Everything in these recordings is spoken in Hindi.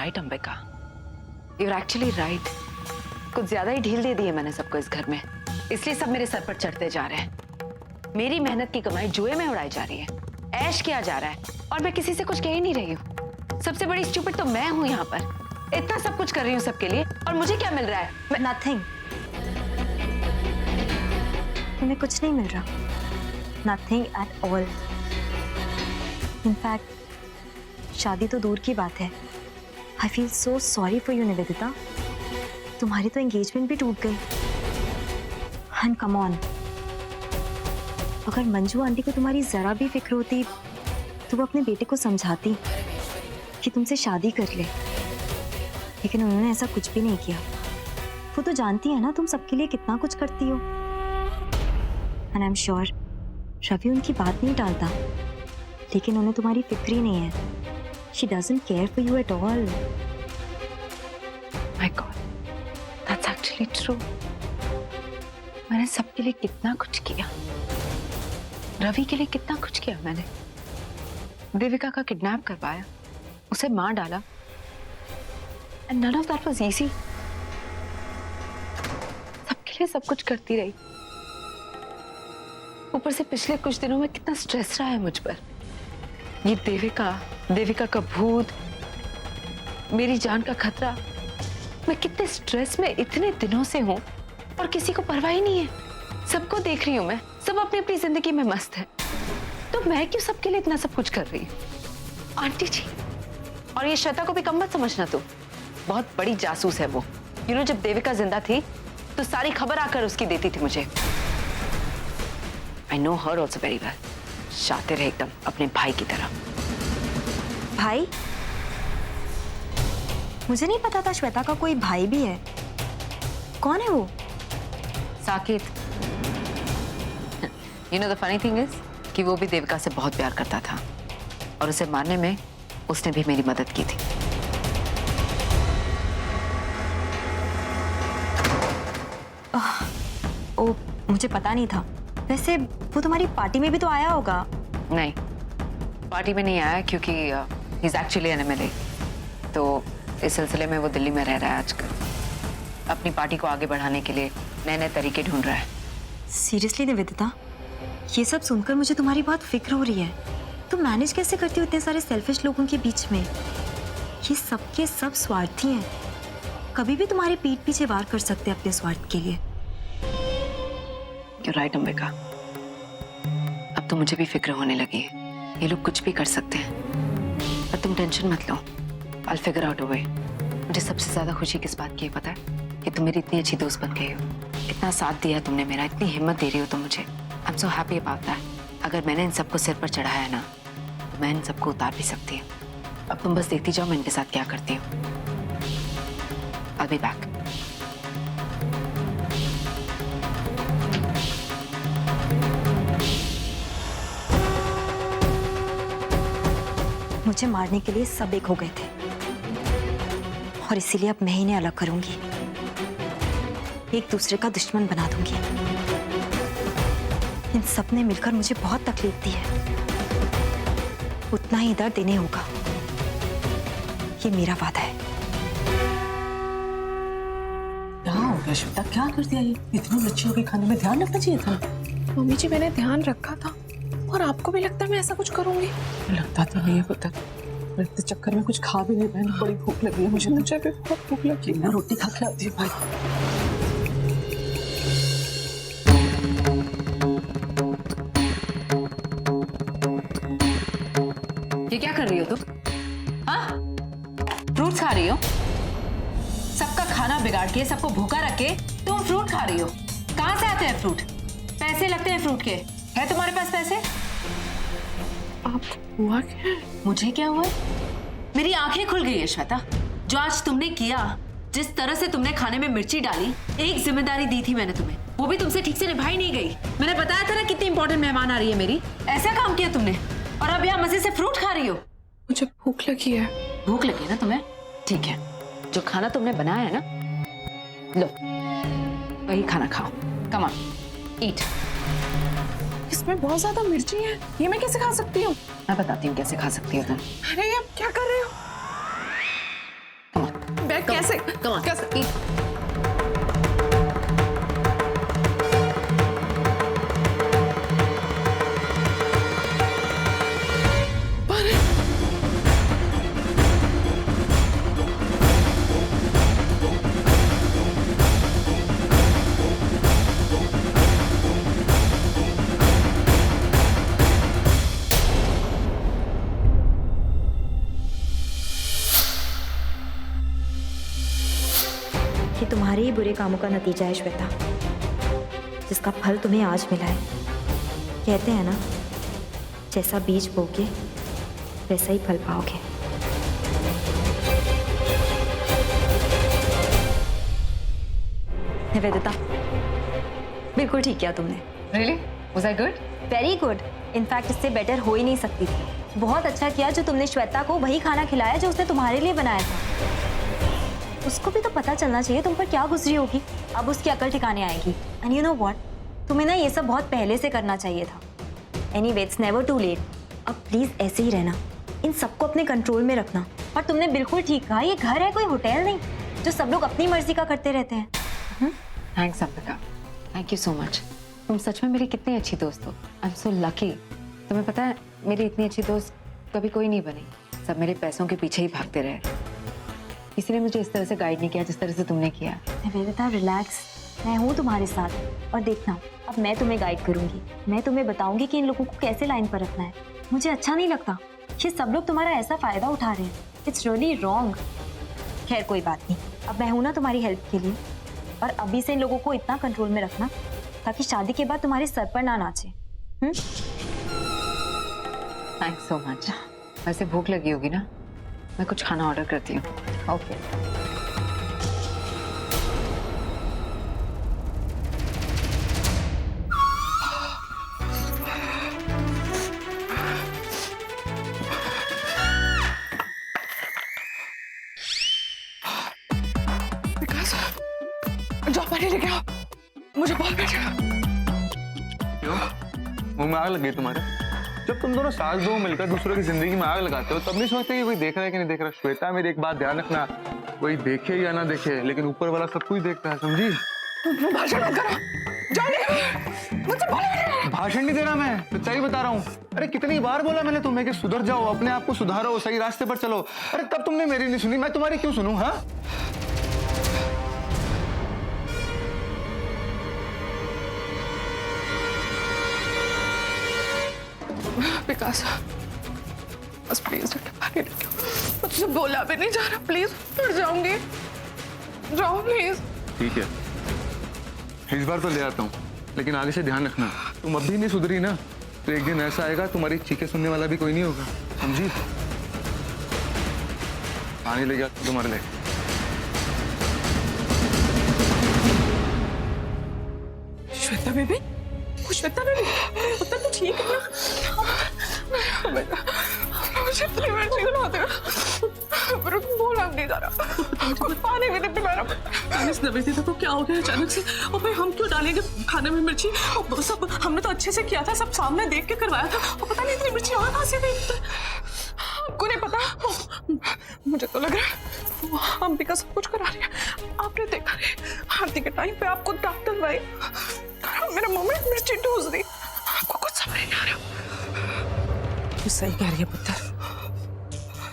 Right Ambika, you're actually right. कुछ ज्यादा ही ढील दे दी है मैंने सबको इस घर में, इसलिए सब मेरे सर पर चढ़ते जा रहे हैं। मेरी मेहनत की कमाई जुए में उड़ाई जा रही है, ऐश किया जा रहा है, और मैं किसी से कुछ कह ही नहीं रही हूँ। सबसे बड़ी स्टूपिड तो मैं हूँ यहाँ पर। इतना सब कुछ कर रही हूँ सबके लिए, और मुझे क्या मिल रहा है? नथिंग। तुम्हें कुछ नहीं मिल रहा, नथिंग एट ऑल। इनफैक्ट शादी तो दूर की बात है। I feel so sorry for you Nivedita. तुम्हारी तो एंगेजमेंट भी टूट गई। एंड कम ऑन, अगर मंजू आंटी को तुम्हारी जरा भी फिक्र होती तो वो अपने बेटे को समझाती कि तुमसे शादी कर ले, लेकिन उन्होंने ऐसा कुछ भी नहीं किया। वो तो जानती है ना तुम सबके लिए कितना कुछ करती हो। And I am sure Ravi उनकी बात नहीं टालता, लेकिन उन्हें तुम्हारी फिक्र ही नहीं है। She doesn't care for you at all. My God, that's actually true. मैंने सबके लिए कितना कुछ किया, रवि के लिए कितना कुछ किया मैंने। देविका का किडनैप करवाया, उसे मार डाला, and none of that was easy. सबके लिए सब कुछ करती रही। ऊपर से पिछले कुछ दिनों में कितना स्ट्रेस रहा है मुझ पर। ये देविका का भूत, मेरी जान का खतरा। मैं कितने स्ट्रेस में इतने दिनों से हूं, और किसी को परवाह ही नहीं है। सबको देख रही हूं मैं, सब अपनी अपनी जिंदगी में मस्त है, तो मैं क्यों सबके लिए इतना सब कुछ कर रही हूँ? आंटी जी, और ये श्वेता को भी कम मत समझना तू, बहुत बड़ी जासूस है वो। जब देविका जिंदा थी तो सारी खबर आकर उसकी देती थी मुझे। I know her also very well. शातिर है एकदम, अपने भाई की तरह। भाई? मुझे नहीं पता था श्वेता का कोई भाई भी है। कौन है वो? Saket. The funny thing is कि वो भी देविका से बहुत प्यार करता था, और उसे मारने में उसने भी मेरी मदद की थी। ओ, मुझे पता नहीं था। वैसे वो तुम्हारी पार्टी में भी तो आया होगा। नहीं, पार्टी में नहीं आया, क्योंकि he is actually an MLA। तो इस सिलसिले में वो दिल्ली में रह रहा है आजकल। अपनी पार्टी को आगे बढ़ाने के लिए नए नए तरीके ढूंढ रहा है। सीरियसली निवेदिता, ये सब सुनकर मुझे तुम्हारी बहुत फिक्र हो रही है। तुम मैनेज कैसे करती हो इतने सारे सेल्फिश लोगों के बीच में? ये सबके सब स्वार्थी हैं, कभी भी तुम्हारी पीठ पीछे वार कर सकते हैं अपने स्वार्थ के लिए। You're right, Ambika. अब तो मुझे भी फिक्र होने लगी है। ये लोग कुछ भी कर सकते हैं, पर तुम टेंशन मत लो। I'll figure out a way। मुझे सबसे ज्यादा खुशी किस बात की है पता है? कि तुम मेरी इतनी अच्छी दोस्त बन गई हो, इतना साथ दिया तुमने मेरा, इतनी हिम्मत दे रही हो तुम मुझे। I'm so happy about that। अगर मैंने इन सबको सिर पर चढ़ाया है ना, तो मैं इन सबको उतार भी सकती हूँ। अब तुम बस देखती जाओ मैं इनके साथ क्या करती हूँ। I'll be back। मुझे मारने के लिए सब एक हो गए थे, और इसीलिए अब मैं इन्हें अलग करूंगी, एक दूसरे का दुश्मन बना दूंगी। इन सब ने मिलकर मुझे बहुत तकलीफ दी है, उतना ही दर्द इन्हें होगा। ये मेरा वादा है। क्या हो गया श्वेता, क्या कर दिया ये? इतनी बच्चियों के खाने में ध्यान रखना चाहिए था। मम्मी जी, मैंने ध्यान रखा था, और आपको भी लगता है मैं ऐसा कुछ करूंगी? लगता तो नहीं है पुत्र, पर इस चक्कर में कुछ खा भी नहीं पाए। बड़ी भूख लगी है मुझे भी बहुत भूख लगी। मैं रोटी खा के आती हूँ भाई। ये क्या कर रही हो तुम? हाँ, फ्रूट्स खा रही हो? सबका खाना बिगाड़ के, सबको भूखा रख के तुम फ्रूट खा रही हो। कहाँ से आते हैं फ्रूट? पैसे लगते हैं फ्रूट के। है तुम्हारे पास पैसे? आप हुआ क्या? मुझे क्या हुआ? मेरी आंखें खुल गई है श्वेता। जो आज तुमने किया, जिस तरह से तुमने खाने में मिर्ची डाली, एक जिम्मेदारी दी थी मैंने तुम्हें, वो भी तुमसे ठीक से निभाई नहीं गई। मैंने बताया था ना कितनी इंपॉर्टेंट मेहमान आ रही है मेरी। ऐसा काम किया तुमने, और अब यहाँ मजे से फ्रूट खा रही हो। मुझे भूख लगी है। भूख लगी ना तुम्हें? ठीक है, जो खाना तुमने बनाया है ना, लो वही खाना खाओ। कम ऑन, ईट। इसमें बहुत ज्यादा मिर्ची है, ये मैं कैसे खा सकती हूँ? मैं बताती हूँ कैसे खा सकती हो तुम। अरे आप क्या कर रहे हो? कैसे Come on. कैसे Eat. ये तुम्हारे ही बुरे कामों का नतीजा है श्वेता, जिसका फल तुम्हें आज मिला है। कहते हैं ना, जैसा बीज बोगे वैसा ही फल पाओगे। निवेदिता, बिल्कुल ठीक किया तुमने। Really was I good? Very good. In fact इससे बेटर हो ही नहीं सकती थी। बहुत अच्छा किया जो तुमने श्वेता को वही खाना खिलाया जो उसने तुम्हारे लिए बनाया था। उसको भी तो पता चलना चाहिए तुम पर क्या गुजरी होगी। अब उसकी अकल ठिकाने आएगी। एंड यू नो व्हाट, तुम्हें ना ये सब बहुत पहले से करना चाहिए था। Anyway, it's never too late. अब प्लीज ऐसे ही रहना, इन सबको अपने कंट्रोल में रखना। और तुमने बिल्कुल ठीक कहा, ये घर है, कोई होटल नहीं जो सब लोग अपनी मर्जी का करते रहते हैं। Thanks Ambika, thank you so much. तुम सच में मेरी कितनी अच्छी दोस्त हो। I am so lucky. तुम्हें पता है, मेरी इतनी अच्छी दोस्त कभी कोई नहीं बनी। सब मेरे पैसों के पीछे ही भागते रहे। किसी ने मुझे इस तरह से गाइड नहीं किया जिस तरह से तुमने किया। निवेदिता, रिलैक्स, मैं हूँ तुम्हारे साथ। और देखना, अब मैं तुम्हें गाइड करूंगी। मैं तुम्हें बताऊंगी कि इन लोगों को कैसे लाइन पर रखना है। मुझे अच्छा नहीं लगता ये सब लोग तुम्हारा ऐसा फायदा उठा रहे हैं। It's really wrong. खैर कोई बात नहीं, अब मैं हूं ना तुम्हारी हेल्प के लिए। और अभी से इन लोगों को इतना कंट्रोल में रखना ताकि शादी के बाद तुम्हारे सर पर ना नाचे। Thanks so much. वैसे भूख लगी होगी ना, मैं कुछ खाना ऑर्डर करती हूँ। ओके। विकास, जाओ पानी लेके आओ, मुझे बहुत बैठेगा। क्यों? मुंह में आग लग गई तुम्हारे? जब तुम दोनों सास बहू मिलकर दूसरों की जिंदगी में आग लगाते हो तब नहीं सोचते कि कोई देख रहा है कि नहीं देख रहा। श्वेता, मेरी एक बात ध्यान रखना, कोई देखे या ना देखे, लेकिन ऊपर वाला सब कुछ देखता है, समझी? भाषण मत करो, जाओ नहीं, मुझसे बोलो। भाषण नहीं दे रहा मैं, सच्चाई बता रहा हूँ। अरे कितनी बार बोला मैंने तुम्हें कि सुधर जाओ, अपने आप को सुधारो, सही रास्ते पर चलो। अरे तब तुमने मेरी नहीं सुनी, मैं तुम्हारी क्यों सुनूं? हाँ, विकास, बस प्लीज पानी लेके आओ। मुझसे बोला भी नहीं जा रहा, प्लीज उठ जाऊंगी। जाओ प्लीज। ठीक है, इस बार तो ले आता हूँ, लेकिन आगे से ध्यान रखना, तुम अब भी नहीं सुधरी ना तो एक दिन ऐसा आएगा तुम्हारी चीखें सुनने वाला भी कोई नहीं होगा, समझी? पानी ले गया तुम्हारे लिए। श्वेता बेबी, श्वेता बेबी, उत्तर तो ठीक है ना? मुझे इतनी एनर्जी दिलाते हो, पर बोला नहीं जा रहा, कुछ पानी भी नहीं पिला रहा। इस नवेदिता को क्या हो गया अचानक से? और भाई हम क्यों डालेंगे खाने में मिर्ची? और सब हमने तो अच्छे से किया था, सब सामने देख के करवाया था, और पता नहीं इतनी मिर्ची और कहाँ से गई? आपको नहीं पता? मुझे तो लग रहा है वो अंबिका सब कुछ करा रही है। आपने देखा नहीं, आरती के टाइम पे आपको डॉक्टर भाई मेरे मुंह में मिर्ची ठूस दी। आपको कुछ समझ नहीं आ रहा। तू सही कह रही है पुत्र,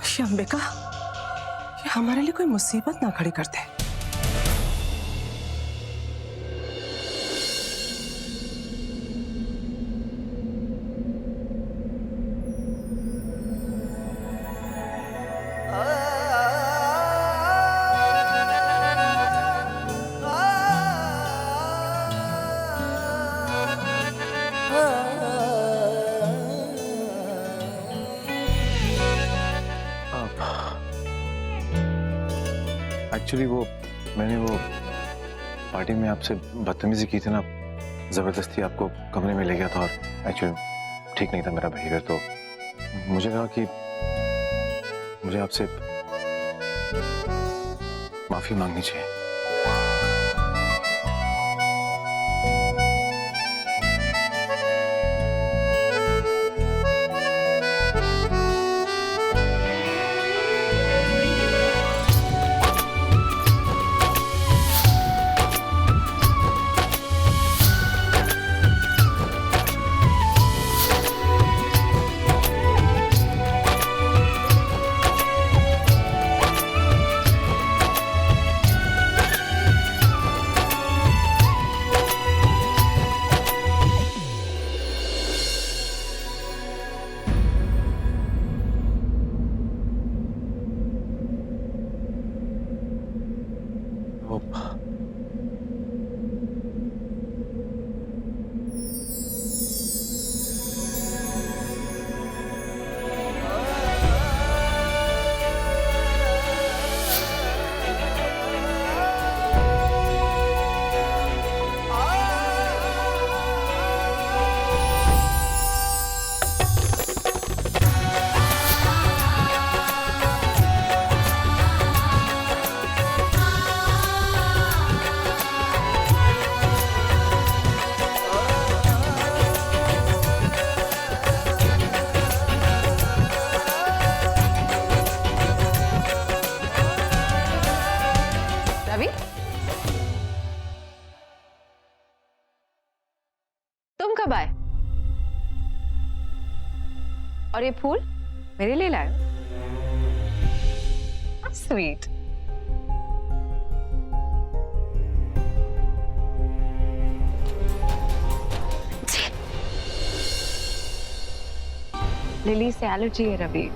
ये अंबिका ये हमारे लिए कोई मुसीबत ना खड़ी करते। एक्चुअली मैंने वो पार्टी में आपसे बदतमीजी की थी ना, जबरदस्ती आपको कमरे में ले गया था, और एक्चुअली ठीक नहीं था मेरा बिहेवियर, तो मुझे लगा कि मुझे आपसे माफी मांगनी चाहिए। तुम कब आए? और ये फूल मेरे लिए लाए? स्वीट। लिली से एलर्जी है रवि,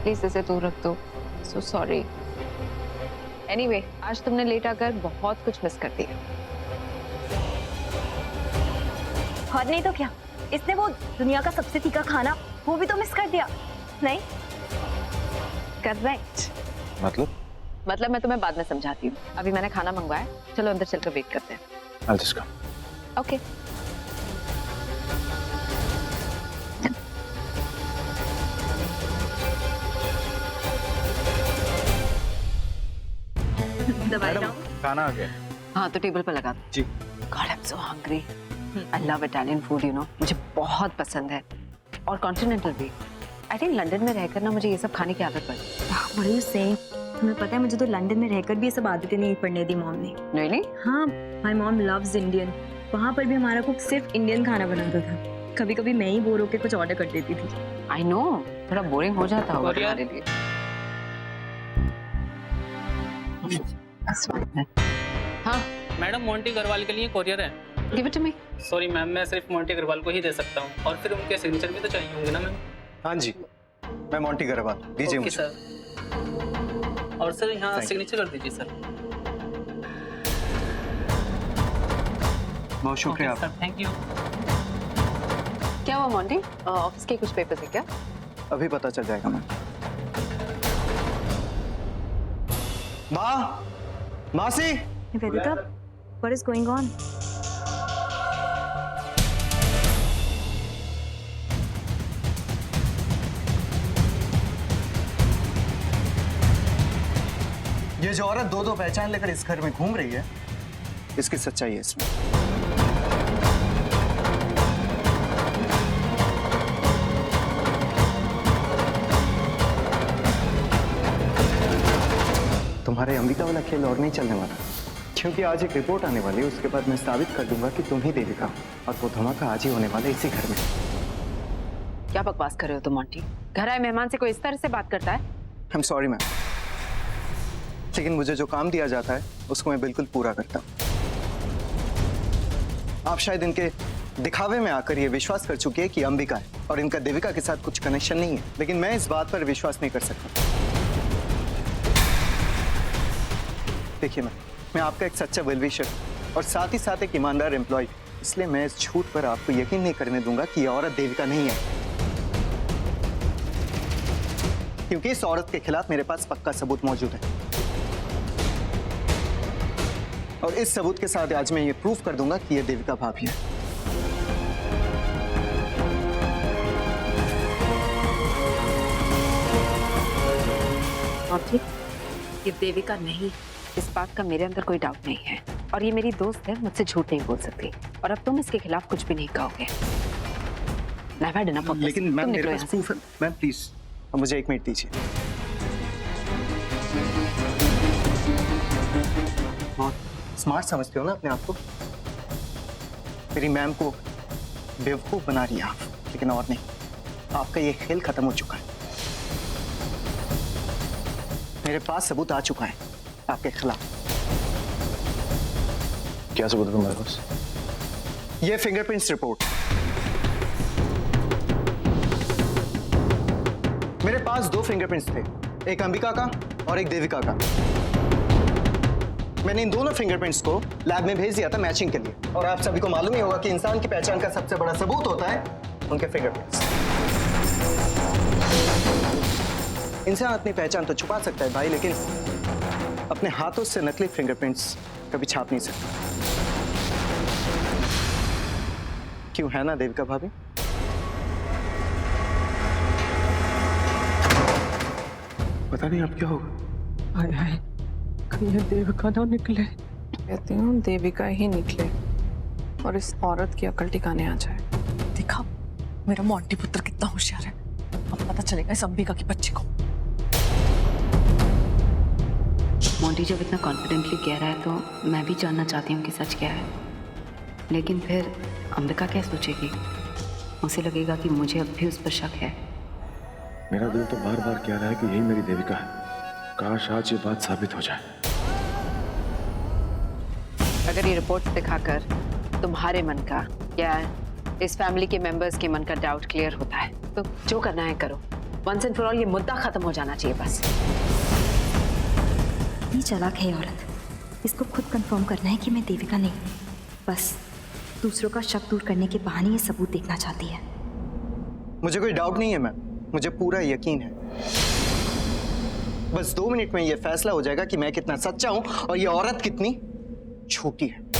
प्लीज इसे दूर रख दो। So sorry. एनीवे, आज तुमने लेट आकर बहुत कुछ मिस कर दिया। और नहीं तो क्या, इसने वो दुनिया का सबसे तीखा खाना वो भी तो मिस कर दिया। नहीं करेक्ट। मतलब मैं तुम्हें बाद में समझाती हूँ। अभी मैंने खाना मंगवाया, चलो अंदर चलकर वेट करते हैं। I'll just come. ओके। दवाई लाओ। खाना आ गया। हाँ तो टेबल पर लगा दो। जी। God, I'm so hungry. I love Italian food, you know. मुझे बहुत पसंद है और कॉन्टिनेंटल भी। आई थिंक लंदन में रहकर ना मुझे ये सब खाने की आदत पड़ी। What are you saying? तुम्हें पता है मुझे तो लंदन में रहकर भी ये सब आदतें नहीं पड़ने दी मॉम ने। Really? हाँ, माय मॉम लव्स इंडियन। वहाँ पर भी हमारा कुक सिर्फ इंडियन खाना बनाता था। कभी कभी मैं ही बोर होकर कुछ ऑर्डर कर देती थी। I know. थोड़ा बोरिंग हो जाता होगा तुम्हारे लिए। हाँ, मैडम मोंटी अग्रवाल के लिए कोरियर है। give it to me. Sorry ma'am, मैं सिर्फ मोंटी अग्रवाल को ही दे सकता हूँ और फिर उनके सिग्नेचर भी तो चाहिए होंगे ना मैम। हाँ जी, मैं मोंटी अग्रवाल, दीजिए ओके मुझे। सर। और सर यहाँ Thank you. सिग्नेचर कर दीजिए सर। बहुत शुक्रिया ओके आपका। Sir, thank you. क्या हुआ मॉन्टी? ऑफिस के कुछ पेपर्स है क्या? अभी पता चल जाएगा मैम। माँ, मासी, वेदिका, what is going on? ये जो औरत दो पहचान लेकर इस घर में घूम रही है, इसकी सच्चाई है इसमें। तुम्हारे अंबिका वाला खेल और नहीं चलने वाला, क्योंकि आज एक रिपोर्ट आने वाली है। उसके बाद मैं साबित कर दूंगा कि तुम ही देविका हो, और वो धमाका आज ही होने वाला है इसी घर में। क्या बकवास कर रहे हो तुम मॉन्टी? घर आए मेहमान से कोई इस तरह से बात करता है? आई एम सॉरी मैम, लेकिन मुझे जो काम दिया जाता है उसको मैं बिल्कुल पूरा करता हूँ। आप शायद इनके दिखावे में आकर ये विश्वास कर चुकी है कि अंबिका है और इनका देविका के साथ कुछ कनेक्शन नहीं है, लेकिन मैं इस बात पर विश्वास नहीं कर सकता। देखिए मैं आपका एक सच्चा वेल विशर और साथ ही साथ एक ईमानदार एम्प्लॉय, इसलिए मैं इस झूठ पर आपको यकीन नहीं करने दूंगा कि ये औरत देविका नहीं है, क्योंकि इस औरत के खिलाफ मेरे पास पक्का सबूत मौजूद है। और इस सबूत के साथ आज मैं ये प्रूफ कर दूंगा कि ये देविका भाभी है। मॉन्टी, ये देविका नहीं, इस बात का मेरे अंदर कोई डाउट नहीं है। और ये मेरी दोस्त है, मुझसे झूठ नहीं बोल सकती। और अब तुम इसके खिलाफ कुछ भी नहीं कहोगे। I've had enough of this. लेकिन तुम मैम निकलो मेरे यहाँ पास से। प्रूफ है। मैम प्लीज मुझे 1 मिनट दीजिए। बहुत स्मार्ट समझते हो ना अपने आप को। मेरी मैम को बेवकूफ बना रही है आप, लेकिन और नहीं, आपका ये खेल खत्म हो चुका है। मेरे पास सबूत आ चुका है आपके खिलाफ। क्या सबूत है तुम्हारे पास? ये फिंगरप्रिंट्स रिपोर्ट। मेरे पास 2 फिंगरप्रिंट्स थे, एक अंबिका का और एक देविका का। मैंने इन दोनों फिंगरप्रिंट्स को लैब में भेज दिया था मैचिंग के लिए। और आप सभी को मालूम ही होगा कि इंसान की पहचान का सबसे बड़ा सबूत होता है उनके फिंगरप्रिंट्स। इंसान अपनी पहचान तो छुपा सकता है भाई, लेकिन अपने हाथों से नकली फिंगरप्रिंट्स कभी छाप नहीं सकता। क्यों, है ना देविका भाभी? पता नहीं अब क्या होगा। हाय हाय, कहीं देविका ना निकले। कहती हूँ देविका ही निकले और इस औरत की अकल टिकाने आ जाए। देखा मेरा मोंटी पुत्र कितना होशियार है। अब पता चलेगा इस अंबिका की बच्ची को। मोंटी जब इतना कॉन्फिडेंटली कह रहा है तो मैं भी जानना चाहती हूँ कि सच क्या है। लेकिन फिर अंबिका क्या सोचेगी? उसे लगेगा कि मुझे अब भी उस पर शक है। मेरा दिल तो बार बार कह रहा है कि यही मेरी देविका है। काश आज ये बात साबित हो जाए। अगर ये रिपोर्ट्स दिखाकर तुम्हारे मन का या इस फैमिली के मेंबर्स के मन का डाउट क्लियर होता है तो जो करना है करो। वंस एंड फॉर ऑल ये मुद्दा खत्म हो जाना चाहिए बस। ये चालाक है औरत, इसको खुद कंफर्म करना है कि मैं देविका नहीं, बस दूसरों का शक दूर करने के बहाने ये सबूत देखना चाहती है। मुझे कोई डाउट नहीं है मैम, मुझे पूरा यकीन है। बस 2 मिनट में ये फैसला हो जाएगा कि मैं कितना सच्चा हूं और ये औरत कितनी छोटी है।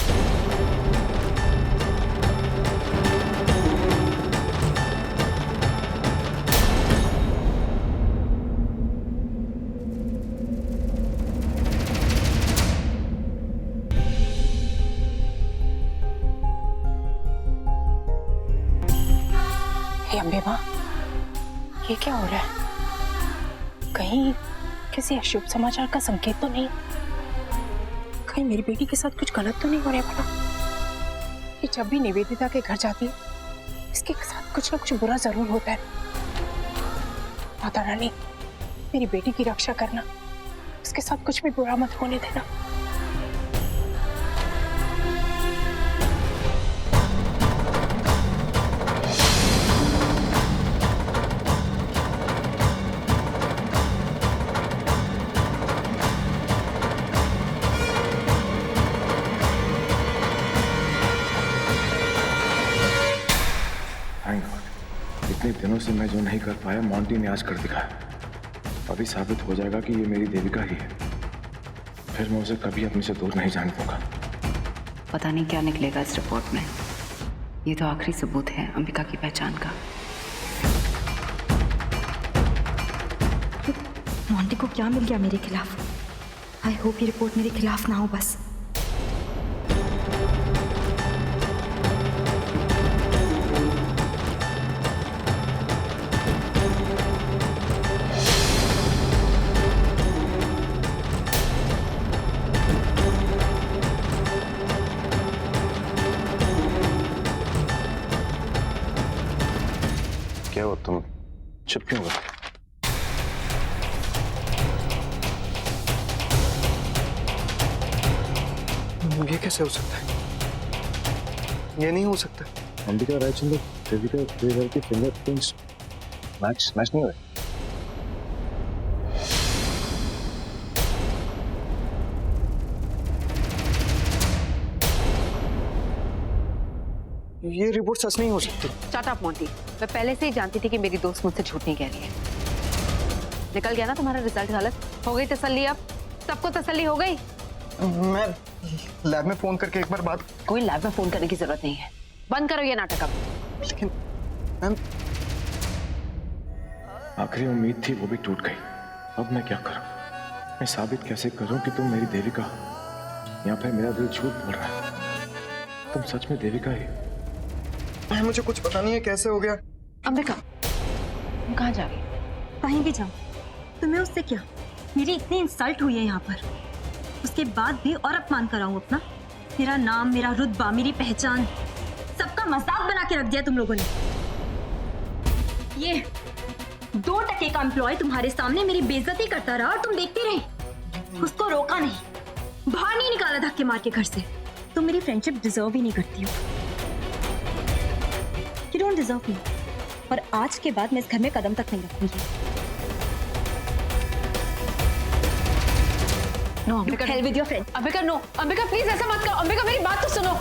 हे अम्बे माँ, ये क्या हो रहा है? कहीं किसी अशुभ समाचार का संकेत तो नहीं? कहीं मेरी बेटी के साथ कुछ गलत तो नहीं हो रहा है? भला ये जब भी निवेदिता के घर जाती है इसके साथ कुछ ना कुछ बुरा जरूर होता है। माता रानी, मेरी बेटी की रक्षा करना, उसके साथ कुछ भी बुरा मत होने देना। थैंक गॉड, इतने दिनों से मैं जो नहीं कर पाया मॉन्टी ने आज कर दिखाया। अभी साबित हो जाएगा कि ये मेरी देविका ही है। फिर मैं उसे कभी अपने से दूर नहीं जाने दूंगा। पता नहीं क्या निकलेगा इस रिपोर्ट में। ये तो आखिरी सबूत है अंबिका की पहचान का। मॉन्टी को क्या मिल गया मेरे खिलाफ? आई होप ये रिपोर्ट मेरे खिलाफ ना हो बस। क्या हो तुम चुप क्यों हो? ये कैसे हो सकता है? ये नहीं हो सकता। अंबिका रायचंद्र देविका देवर की फिंगरप्रिंट्स मैच नहीं हुए। ये रिपोर्ट सच नहीं हो सकती। शट अप मॉन्टी, मैं पहले से ही जानती थी कि मेरी दोस्त मुझसे झूठ नहीं कह रही है। निकल गया ना तुम्हारा रिजल्ट गलत? हो गई तसल्ली? अब सबको तसल्ली हो गई? मैं लैब में फोन करके एक बार बात। कोई लैब में फोन करने की जरूरत नहीं है, बंद करो ये नाटक अब। लेकिन मैम, आखिरी उम्मीद थी वो भी टूट गई। अब मैं क्या करूं? मैं साबित कैसे करूं कि तुम मेरी देविका हो? यहाँ पे मेरा दिल झूठ बोल रहा है। तुम सच में देविका ही? मुझे कुछ पता नहीं है कैसे हो गया। अंबिका, तुम कहाँ जा रही? कहीं भी जाऊं, तुम्हें उससे क्या? मेरी इतनी इंसल्ट हुई है यहाँ पर, उसके बाद भी और अपमान कराऊं अपना? मेरा नाम, मेरा रुतबा, मेरी पहचान, सबका मजाक बना के रख दिया तुम लोगों ने। ये 2 टके का एम्प्लॉय तुम्हारे सामने मेरी बेइज्जती करता रहा और तुम देखते रहे। उसको रोका नहीं, बाहर नहीं निकाला धक्के मार के घर से। तुम मेरी फ्रेंडशिप डिजर्व ही नहीं करती हो। You don't deserve me। और आज के बाद मैं इस घर में कदम तक नहीं रखूंगी। No Ambika, Hell with your friend। Ambika no, Ambika please ऐसा मत करो। अंबिका मेरी बात तो सुनो।